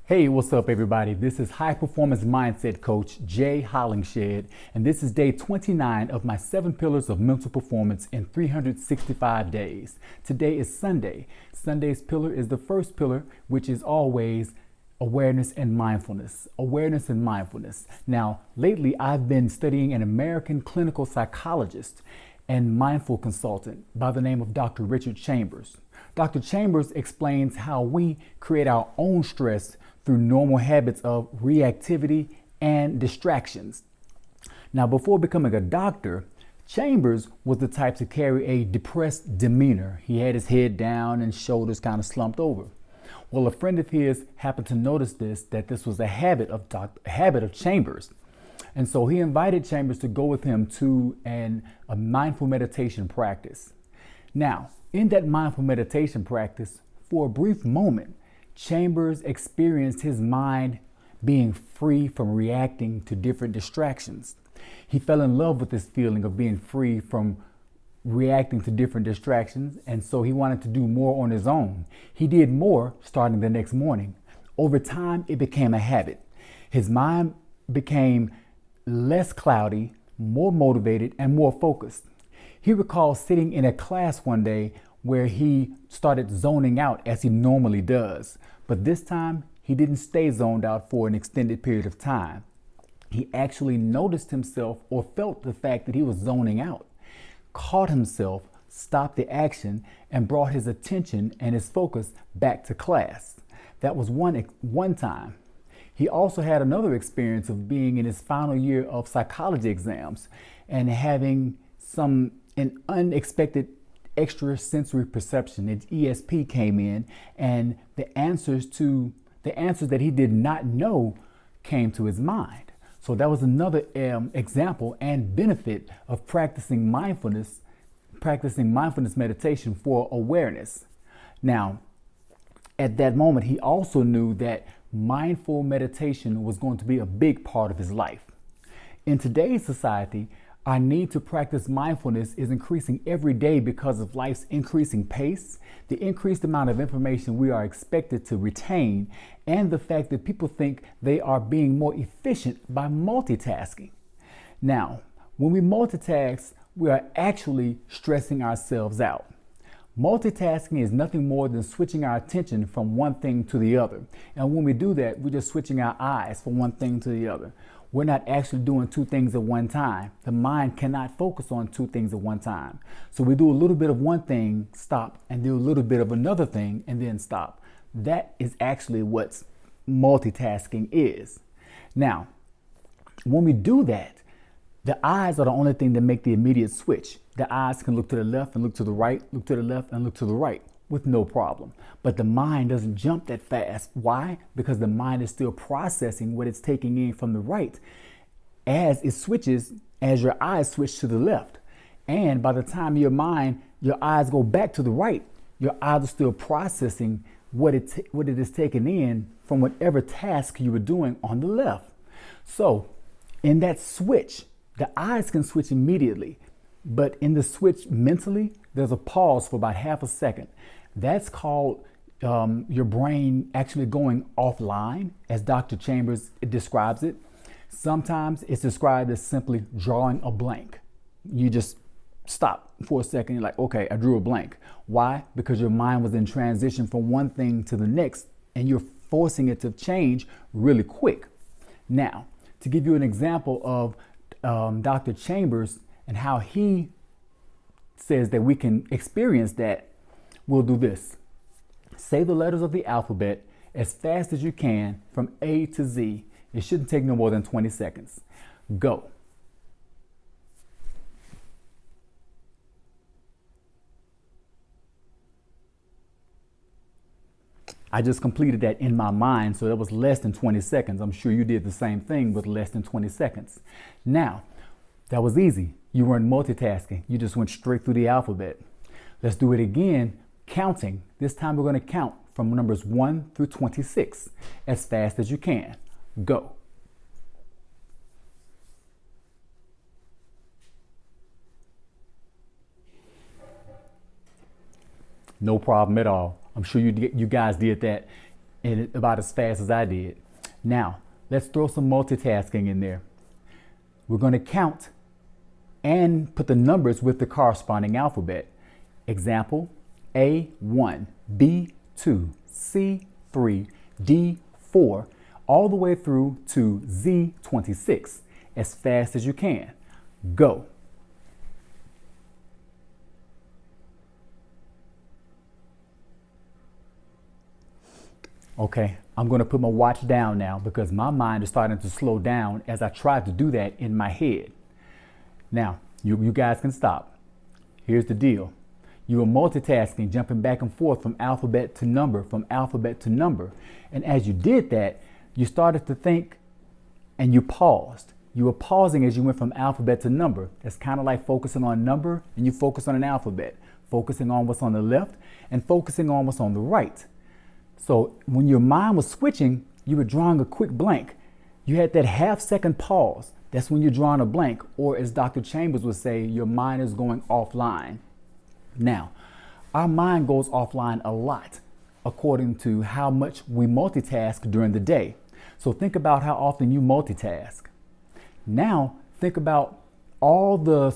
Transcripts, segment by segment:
Hey, what's up, everybody? This is High Performance Mindset Coach Jay Hollingshed, and this is day 29 of my 7 pillars of mental performance in 365 days. Today is Sunday. Sunday's pillar is the first pillar, which is always awareness and mindfulness. Awareness and mindfulness. Now, lately I've been studying an American clinical psychologist and mindful consultant by the name of Dr. Richard Chambers. Dr. Chambers explains how we create our own stress through normal habits of reactivity and distractions. Now, before becoming a doctor, Chambers was the type to carry a depressed demeanor. He had his head down and shoulders kind of slumped over. Well, a friend of his happened to notice that this was a habit of Chambers. And so he invited Chambers to go with him to a mindful meditation practice. Now, in that mindful meditation practice, for a brief moment, Chambers experienced his mind being free from reacting to different distractions. He fell in love with this feeling of being free from reacting to different distractions, and so he wanted to do more on his own. He did more starting the next morning. Over time, it became a habit. His mind became less cloudy, more motivated, and more focused. He recalls sitting in a class one day where he started zoning out as he normally does. But this time, he didn't stay zoned out for an extended period of time. He actually noticed himself or felt the fact that he was zoning out, caught himself, stopped the action, and brought his attention and his focus back to class. That was one time. He also had another experience of being in his final year of psychology exams and having an unexpected extrasensory perception. Its ESP came in, and the answers that he did not know came to his mind. So that was another example and benefit of practicing mindfulness meditation for awareness. Now, at that moment, he also knew that mindful meditation was going to be a big part of his life. In today's society, our need to practice mindfulness is increasing every day because of life's increasing pace, the increased amount of information we are expected to retain, and the fact that people think they are being more efficient by multitasking. Now, when we multitask, we are actually stressing ourselves out. Multitasking is nothing more than switching our attention from one thing to the other. And when we do that, we're just switching our eyes from one thing to the other. We're not actually doing two things at one time. The mind cannot focus on two things at one time. So we do a little bit of one thing, stop, and do a little bit of another thing, and then stop. That is actually what multitasking is. Now, when we do that, the eyes are the only thing that make the immediate switch. The eyes can look to the left and look to the right, look to the left and look to the right with no problem. But the mind doesn't jump that fast. Why? Because the mind is still processing what it's taking in from the right as your eyes switch to the left. And by the time your eyes go back to the right, your eyes are still processing what it is taking in from whatever task you were doing on the left. So in that switch, the eyes can switch immediately, but in the switch mentally, there's a pause for about half a second. That's called your brain actually going offline, as Dr. Chambers describes it. Sometimes it's described as simply drawing a blank. You just stop for a second. You're like, okay, I drew a blank. Why? Because your mind was in transition from one thing to the next, and you're forcing it to change really quick. Now, to give you an example of Dr. Chambers and how he says that we can experience that, we'll do this. Say the letters of the alphabet as fast as you can from A to Z. It shouldn't take no more than 20 seconds. Go. I just completed that in my mind, so that was less than 20 seconds. I'm sure you did the same thing with less than 20 seconds. Now, that was easy. You weren't multitasking. You just went straight through the alphabet. Let's do it again, counting. This time we're going to count from numbers 1 through 26 as fast as you can. Go. No problem at all. I'm sure you guys did that and about as fast as I did. Now, let's throw some multitasking in there. We're going to count and put the numbers with the corresponding alphabet. Example, A1, B2, C3, D4, all the way through to Z26, as fast as you can. Go. Okay, I'm going to put my watch down now because my mind is starting to slow down as I try to do that in my head. Now, you guys can stop. Here's the deal. You were multitasking, jumping back and forth from alphabet to number, from alphabet to number. And as you did that, you started to think and you paused. You were pausing as you went from alphabet to number. That's kind of like focusing on number and you focus on an alphabet, focusing on what's on the left and focusing on what's on the right. So when your mind was switching, you were drawing a quick blank. You had that half-second pause. That's when you're drawing a blank, or as Dr. Chambers would say, your mind is going offline. Now, our mind goes offline a lot according to how much we multitask during the day. So think about how often you multitask. Now, think about all the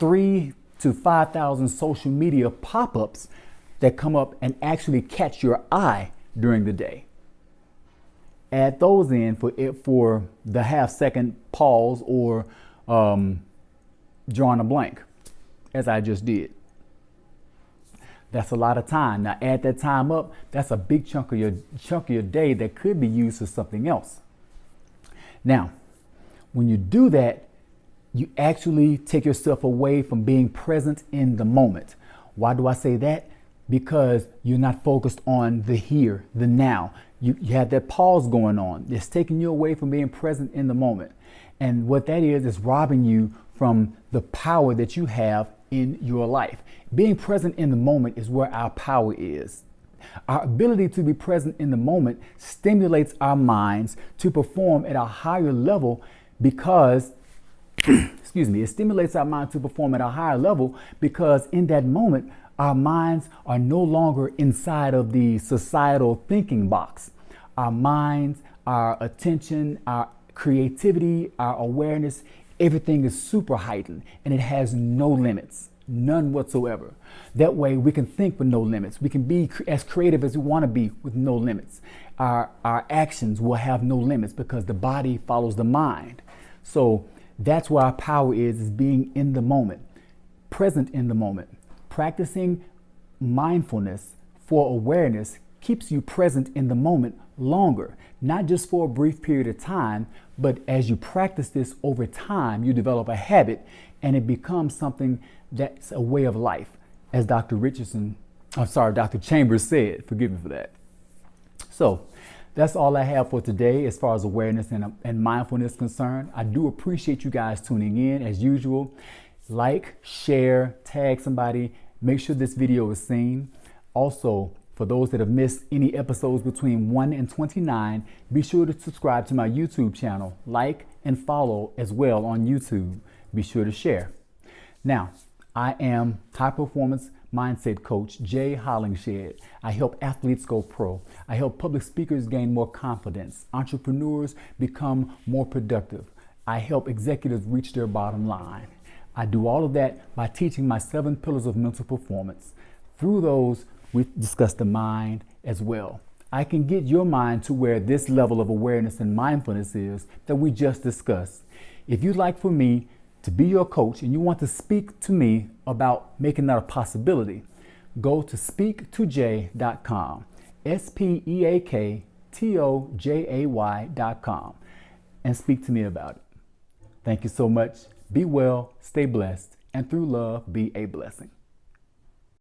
3,000 to 5,000 social media pop-ups that come up and actually catch your eye during the day. Add those in for the half-second pause or drawing a blank, as I just did. That's a lot of time. Now add that time up. That's a big chunk of your day that could be used for something else. Now, when you do that, you actually take yourself away from being present in the moment. Why do I say that? Because you're not focused on the here, the now. You have that pause going on. It's taking you away from being present in the moment. And what that is robbing you from the power that you have in your life. Being present in the moment is where our power is. Our ability to be present in the moment stimulates our minds to perform at a higher level because it stimulates our mind to perform at a higher level because in that moment, our minds are no longer inside of the societal thinking box. Our minds, our attention, our creativity, our awareness, everything is super heightened and it has no limits, none whatsoever. That way we can think with no limits. We can be as creative as we want to be with no limits. Our actions will have no limits because the body follows the mind. So that's where our power is being in the moment, present in the moment. Practicing mindfulness for awareness keeps you present in the moment longer, not just for a brief period of time, but as you practice this over time, you develop a habit and it becomes something that's a way of life. As Dr. Chambers said, forgive me for that. So that's all I have for today as far as awareness and mindfulness is concerned. I do appreciate you guys tuning in as usual. Like, share, tag somebody, make sure this video is seen. Also, for those that have missed any episodes between 1 and 29, be sure to subscribe to my YouTube channel, like and follow as well on YouTube. Be sure to share. Now, I am high performance mindset coach Jay Hollingshed. I help athletes go pro. I help public speakers gain more confidence, entrepreneurs become more productive. I help executives reach their bottom line. I do all of that by teaching my 7 pillars of mental performance. Through those, we discuss the mind as well. I can get your mind to where this level of awareness and mindfulness is that we just discussed. If you'd like for me to be your coach and you want to speak to me about making that a possibility, go to speaktojay.com, speaktojay.com, and speak to me about it. Thank you so much. Be well, stay blessed, and through love, be a blessing.